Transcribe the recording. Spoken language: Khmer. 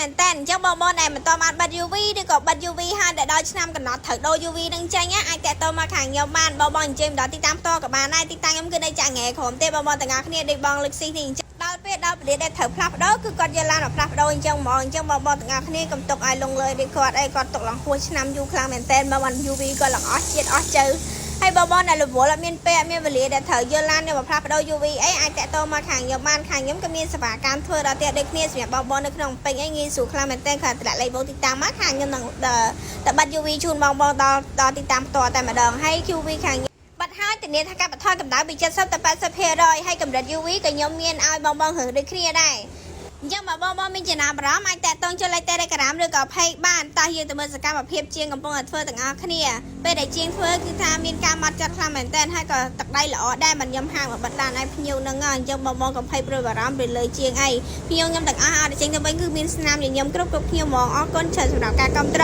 មែនតែនអញ្ចឹងបងប្អូនដែលមិនតបានបាត់ UV ឬក៏បាត់ UV ហើយដែលដល់ឆ្នាំកំណត់ត្រូវដូរ UV នឹងចេញអាចតាក់ទងមកខាងខ្ញុំបានបងប្អូនអញ្ជើញដល់ទីតាំងផ្ទាល់ក៏បានដែរទីតាំងខ្ញុំគឺនៅចាក់ងែក្រុមទេបងប្អូនទាំងអស់គ្នាដូចបងលឹកស៊ីនេះអញ្ចឹងដល់ពេលដល់ប្រទេសដែលត្រូវផ្លាស់ប្ដូរគឺគាត់យកឡានមកផ្លាស់ប្ដូរអញ្ចឹងហ្មងអញ្ចឹងបងប្អូនទាំងអស់គ្នាកុំទុកឲ្យលងលើដូចគាត់គាត់ទុកឡើងហួសឆ្នាំយូរខ្លាំងមែនតែនបងប្អូន UV គាត់ឡើងអស់ជាតិអស់ជើហើយបងប្អូនដែលរវល់អត់មានពេលអត់មានវេលាដែលត្រូវយកឡានមកផ្លាស់ប្ដូរ UV អាចតាក់ទងមកខាងខ្ញុំបានខាងខ្ញុំក៏មានសេវាកម្មធ្វើដល់ផ្ទះដូចគ្នាសម្រាប់បងប្អូននៅក្នុងពេញងាយស្រួលខ្លាំងមែនទែនគាត់តម្លាក់លេខបូកទីតាំងមកខាងខ្ញុំនឹងតែបាត់ UV ជូនបងប្អូនដល់ទីតាំងផ្ទាល់តែម្ដងហើយ UV ខាងបាត់ហើយធានាថាកាត់បន្ថយកម្ដៅពី70ទៅ 80% ហើយកម្រិត UV ក៏ខ្ញុំមានឲ្យបងរឿងដូចគ្នាដែរអញ្ចឹងបើបងមានចំណាប់អារម្មណ៍អាចតាក់ទងចូលលេខ Telegram ឬក៏ Page បានតោះយើងទៅមើលសកម្មភាពជាងកំពុងតែធ្វើទាំងអស់គ្នាពេលដែលជាងធ្វើគឺថាមានការម៉ត់ចត់ខ្លាំងមែនទែនហើយក៏ទឹកដៃល្អដែរមិនខ្ញុំហាងមកបិទឡានឲ្យភ្ញៀវនឹងអញ្ចឹងបងកុំភ័យព្រួយបារម្ភពីលើជាងអីភ្ញៀវខ្ញុំទាំងអស់អត់ចេញទៅវិញគឺមានស្នាមញញឹមគ្រប់គ្នាហ្មងអរគុណច្រើនសម្រាប់ការគាំទ្រ